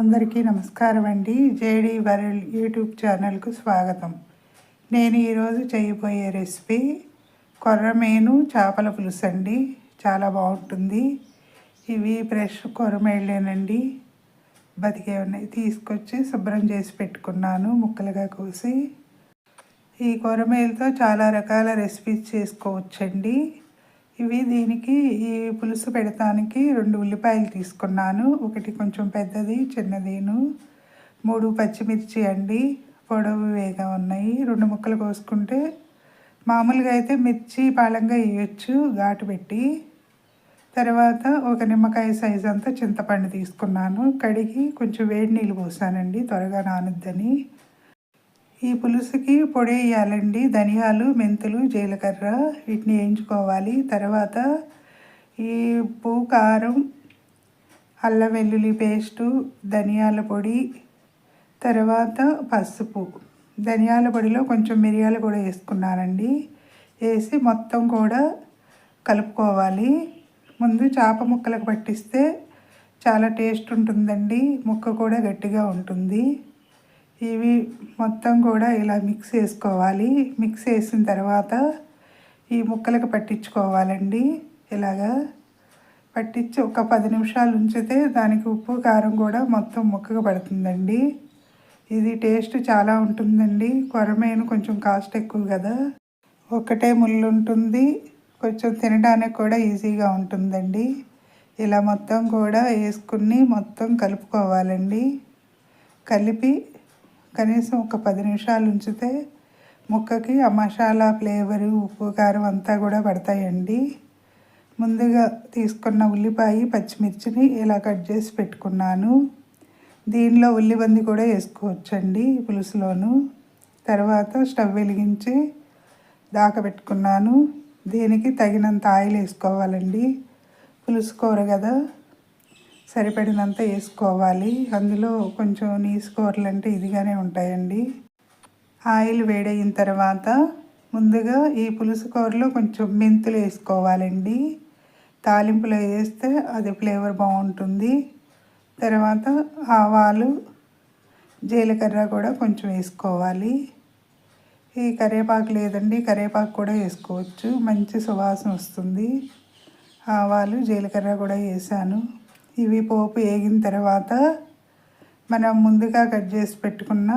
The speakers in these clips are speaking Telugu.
అందరికీ నమస్కారం అండి. జేడీ వరల్డ్ యూట్యూబ్ ఛానల్కు స్వాగతం. నేను ఈరోజు చేయబోయే రెసిపీ కొర్రమీను చేపల పులుసు అండి. చాలా బాగుంటుంది. ఇవి ఫ్రెష్ కొర్రమీనులేనండి, బతికే ఉన్నాయి. తీసుకొచ్చి శుభ్రం చేసి పెట్టుకున్నాను ముక్కలుగా కోసి. ఈ కొర్రమీనుతో చాలా రకాల రెసిపీస్ చేసుకోవచ్చండి. దీనికి ఈ పులుసు పెడతానికి 2 ఉల్లిపాయలు తీసుకున్నాను. ఒకటి కొంచెం పెద్దది, చిన్నదిను. 3 పచ్చిమిర్చి అండి, పొడవుగా ఉన్నాయి. 2 ముక్కలు కోసుకుంటే మామూలుగా అయితే మిర్చి పాలంగా వేయచ్చు ఘాటు పెట్టి. తర్వాత ఒక నిమ్మకాయ సైజు అంతా చింతపండు తీసుకున్నాను. కడిగి కొంచెం వేడి నీళ్ళు పోసానండి, త్వరగా నానుద్దని. ఈ పులుసుకి పొడి వేయాలండి. ధనియాలు, మెంతులు, జీలకర్ర వీటిని వేయించుకోవాలి. తర్వాత ఈ ఉప్పు, కారం, అల్లం వెల్లుల్లి పేస్టు, ధనియాల పొడి, తర్వాత పసుపు. ధనియాల పొడిలో కొంచెం మిరియాలు కూడా వేసుకున్నానండి. వేసి మొత్తం కూడా కలుపుకోవాలి. ముందు చేప ముక్కలకు పట్టిస్తే చాలా టేస్ట్ ఉంటుందండి, ముక్క కూడా గట్టిగా ఉంటుంది. ఇవి మొత్తం కూడా ఇలా మిక్స్ చేసుకోవాలి. మిక్స్ చేసిన తర్వాత ఈ ముక్కలకు పట్టించుకోవాలండి. ఇలాగా పట్టించి ఒక 10 నిమిషాలు ఉంచితే దానికి ఉప్పు, కారం కూడా మొత్తం ముక్కకు పడుతుందండి. ఇది టేస్ట్ చాలా ఉంటుందండి. కొర్రమీను కొంచెం కాస్ట్ ఎక్కువ కదా, ఒకటే ముళ్ళు ఉంటుంది. కొంచెం తినడానికి కూడా ఈజీగా ఉంటుందండి. ఇలా మొత్తం కూడా వేసుకుని మొత్తం కలుపుకోవాలండి. కలిపి కనీసం ఒక 10 నిమిషాలు ఉంచితే ముక్కకి ఆ మసాలా ఫ్లేవరు, ఉప్పు, కారం అంతా కూడా పడతాయండి. ముందుగా తీసుకున్న ఉల్లిపాయ, పచ్చిమిర్చిని ఇలా కట్ చేసి పెట్టుకున్నాను. దీనిలో ఉల్లిబంది కూడా వేసుకోవచ్చండి పులుసులోను. తర్వాత స్టవ్ వెలిగించి పెట్టుకున్నాను. దీనికి తగినంత ఆయిల్ వేసుకోవాలండి. పులుసు కూర కదా, సరిపడినంత వేసుకోవాలి. అందులో కొంచెం నీసు కూరలు అంటే ఇదిగానే ఉంటాయండి. ఆయిల్ వేడైన తర్వాత ముందుగా ఈ పులుసు కూరలో కొంచెం మెంతులు వేసుకోవాలండి. తాలింపులో వేస్తే అది ఫ్లేవర్ బాగుంటుంది. తర్వాత ఆవాలు, జీలకర్ర కూడా కొంచెం వేసుకోవాలి. ఈ కరివేపాకు లేదండి, కరివేపాకు కూడా వేసుకోవచ్చు, మంచి సువాసన వస్తుంది. ఆవాలు, జీలకర్ర కూడా వేసాను. ఇవి పోపు వేగిన తర్వాత మనం ముందుగా కట్ చేసి పెట్టుకున్న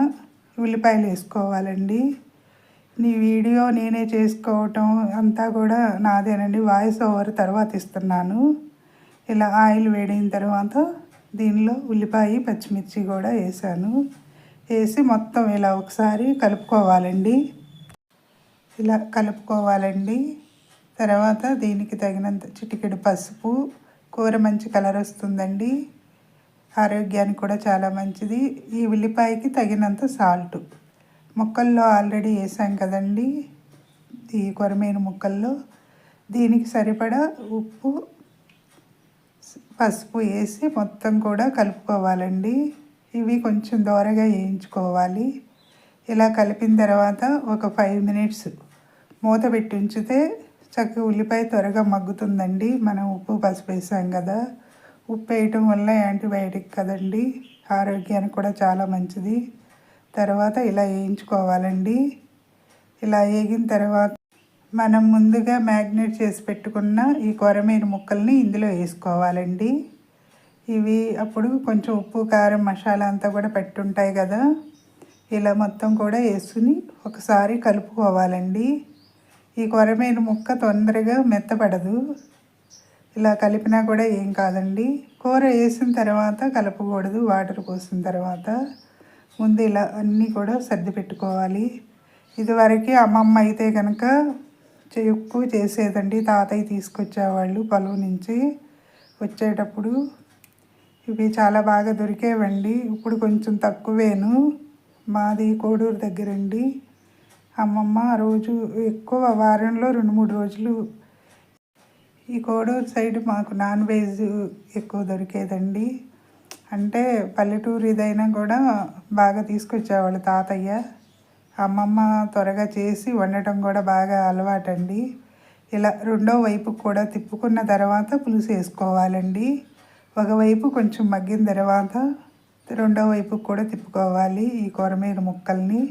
ఉల్లిపాయలు వేసుకోవాలండి. ఈ వీడియో నేనే చేసుకోవటం అంతా కూడా నాదేనండి, వాయిస్ ఓవర్ తర్వాత ఇస్తున్నాను. ఇలా ఆయిల్ వేడిన తర్వాత దీనిలో ఉల్లిపాయ, పచ్చిమిర్చి కూడా వేసాను. వేసి మొత్తం ఇలా ఒకసారి కలుపుకోవాలండి. ఇలా కలుపుకోవాలండి. తర్వాత దీనికి తగినంత చిటికెడు పసుపు. కూర మంచి కలర్ వస్తుందండి, ఆరోగ్యానికి కూడా చాలా మంచిది. ఈ ఉల్లిపాయకి తగినంత సాల్ట్. ముక్కల్లో ఆల్రెడీ వేసాం కదండి ఈ కొర్రమీను ముక్కల్లో. దీనికి సరిపడా ఉప్పు, పసుపు వేసి మొత్తం కూడా కలుపుకోవాలండి. ఇవి కొంచెం దోరగా వేయించుకోవాలి. ఇలా కలిపిన తర్వాత ఒక 5 మినిట్స్ మూత పెట్టి ఉంచితే చక్కగా ఉల్లిపాయ త్వరగా మగ్గుతుందండి. మనం ఉప్పు, పసుపు వేసాం కదా. ఉప్పు వేయటం వల్ల యాంటీబయాటిక్ కదండి, ఆరోగ్యానికి కూడా చాలా మంచిది. తర్వాత ఇలా వేయించుకోవాలండి. ఇలా వేగిన తర్వాత మనం ముందుగా మ్యాగ్నేట్ చేసి పెట్టుకున్న ఈ కొర్రమీను ముక్కల్ని ఇందులో వేసుకోవాలండి. ఇవి అప్పుడు కొంచెం ఉప్పు, కారం, మసాలా అంతా కూడా పెట్టుంటాయి కదా. ఇలా మొత్తం కూడా వేసుకుని ఒకసారి కలుపుకోవాలండి. ఈ కొర్రమీను ముక్క తొందరగా మెత్తపడదు, ఇలా కలిపినా కూడా ఏం కాదండి. కూర వేసిన తర్వాత కలపకూడదు, వాటర్ పోసిన తర్వాత. ముందు ఇలా అన్నీ కూడా సర్ది పెట్టుకోవాలి. ఇదివరకు అమ్మమ్మ అయితే కనుక ఎక్కువ చేసేదండి. తాతయ్య తీసుకొచ్చేవాళ్ళు పొలం నుంచి వచ్చేటప్పుడు. ఇవి చాలా బాగా దొరికేవండి. ఇప్పుడు కొంచెం తక్కువేను. మాది కోడూరు దగ్గరండి. అమ్మమ్మ రోజు ఎక్కువ వారంలో 2-3 రోజులు ఈ కోడూరు సైడ్ మాకు నాన్ వెజ్ ఎక్కువ దొరికేదండి. అంటే పల్లెటూరు ఇదైనా కూడా బాగా తీసుకొచ్చేవాళ్ళు తాతయ్య. అమ్మమ్మ త్వరగా చేసి వండటం కూడా బాగా అలవాటండి. ఇలా రెండో వైపు కూడా తిప్పుకున్న తర్వాత పులుసు వేసుకోవాలండి. ఒకవైపు కొంచెం మగ్గిన తర్వాత రెండో వైపు కూడా తిప్పుకోవాలి ఈ కొరమీను ముక్కల్ని.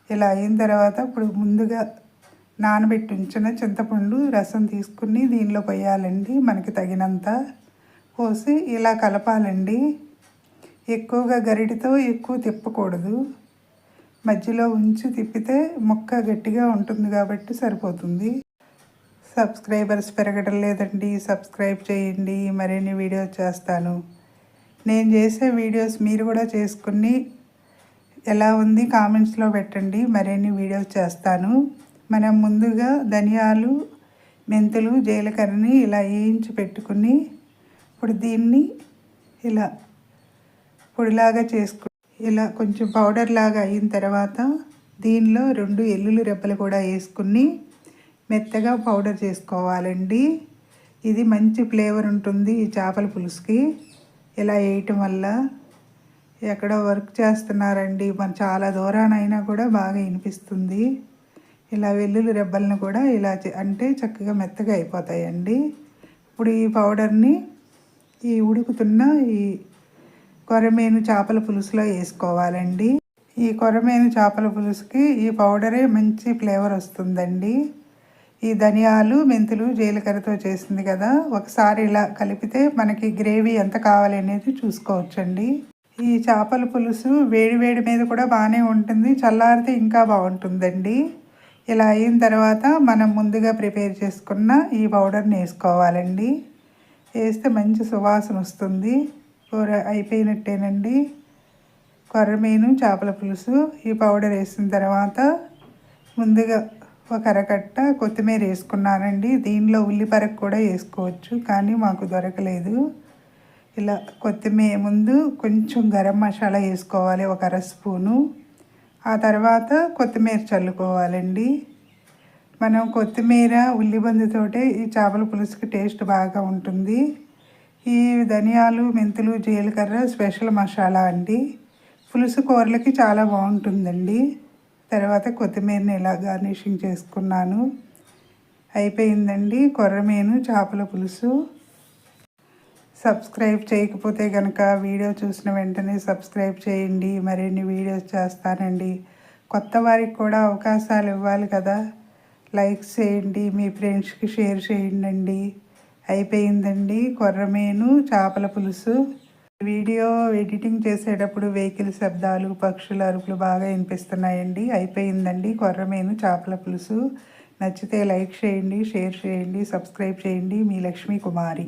ఇలా అయిన తర్వాత ఇప్పుడు ముందుగా నానబెట్టి ఉంచిన చింతపండు రసం తీసుకుని దీనిలో పోయాలండి. మనకి తగినంత పోసి ఇలా కలపాలండి. ఎక్కువగా గరిటెతో ఎక్కువ తిప్పకూడదు, మధ్యలో ఉంచి తిప్పితే ముక్క గట్టిగా ఉంటుంది కాబట్టి సరిపోతుంది. సబ్స్క్రైబర్స్ పెరగడం లేదండి, సబ్స్క్రైబ్ చేయండి, మరిన్ని వీడియోస్ చేస్తాను. నేను చేసే వీడియోస్ మీరు కూడా చేసుకుని ఎలా ఉంది కామెంట్స్లో పెట్టండి, మరిన్ని వీడియోస్ చేస్తాను. మనం ముందుగా ధనియాలు, మెంతులు, జీలకర్రని ఇలా వేయించి పెట్టుకుని ఇప్పుడు దీన్ని ఇలా పొడిలాగా ఇలా కొంచెం పౌడర్ లాగా అయిన తర్వాత దీనిలో 2 ఎల్లుల్లి రెబ్బలు కూడా వేసుకుని మెత్తగా పౌడర్ చేసుకోవాలండి. ఇది మంచి ఫ్లేవర్ ఉంటుంది ఈ చేపల పులుసుకి. ఇలా వేయటం వల్ల ఎక్కడో వర్క్ చేస్తున్నారండి, మన చాలా దూరానైనా కూడా బాగా వినిపిస్తుంది. ఇలా వెల్లుల్లి రెబ్బలను కూడా ఇలా అంటే చక్కగా మెత్తగా అయిపోతాయండి. ఇప్పుడు ఈ పౌడర్ని ఈ ఉడుకుతున్న ఈ కొరమేను చేపల పులుసులో వేసుకోవాలండి. ఈ కొరమేను చేపల పులుసుకి ఈ పౌడరే మంచి ఫ్లేవర్ వస్తుందండి. ఈ ధనియాలు, మెంతులు, జీలకర్రతో చేసింది కదా, ఒకసారి ఇలా కలిపితే మనకి గ్రేవీ ఎంత కావాలి అనేది చూసుకోవచ్చండి. ఈ చేపల పులుసు వేడి వేడి మీద కూడా బాగానే ఉంటుంది, చల్లారితే ఇంకా బాగుంటుందండి. ఇలా అయిన తర్వాత మనం ముందుగా ప్రిపేర్ చేసుకున్న ఈ పౌడర్ని వేసుకోవాలండి. వేస్తే మంచి సువాసన వస్తుంది. కూర అయిపోయినట్టేనండి. కొర్రమీను చేపల పులుసు ఈ పౌడర్ వేసిన తర్వాత ముందుగా ఒక అరకట్ట కొత్తిమీర వేసుకున్నానండి. దీనిలో ఉల్లిపరకు కూడా వేసుకోవచ్చు, కానీ మాకు దొరకలేదు. ఇలా కొత్తిమీర ముందు కొంచెం గరం మసాలా వేసుకోవాలి, ఒక అర స్పూను. ఆ తర్వాత కొత్తిమీర చల్లుకోవాలండి. మనం కొత్తిమీర, ఉల్లిబందుతోటే ఈ చేపల పులుసుకి టేస్ట్ బాగా ఉంటుంది. ఈ ధనియాలు, మెంతులు, జీలకర్ర స్పెషల్ మసాలా అండి. పులుసు కూరలకి చాలా బాగుంటుందండి. తర్వాత కొత్తిమీరని ఇలా గార్నిషింగ్ చేసుకున్నాను. అయిపోయిందండి కొర్రమీను చేపల పులుసు. సబ్స్క్రైబ్ చేయకపోతే కనుక వీడియో చూసిన వెంటనే సబ్స్క్రైబ్ చేయండి, మరిన్ని వీడియోస్ చేస్తానండి. కొత్త వారికి కూడా అవకాశాలు ఇవ్వాలి కదా, లైక్ చేయండి, మీ ఫ్రెండ్స్కి షేర్ చేయండి. అయిపోయిందండి కొర్రమీను చేపల పులుసు. వీడియో ఎడిటింగ్ చేసేటప్పుడు వెహికల్ శబ్దాలు, పక్షుల అరుపులు బాగా వినిపిస్తున్నాయండి. అయిపోయిందండి కొర్రమీను చేపల పులుసు. నచ్చితే లైక్ చేయండి, షేర్ చేయండి, సబ్స్క్రైబ్ చేయండి. మీ లక్ష్మీ కుమారి.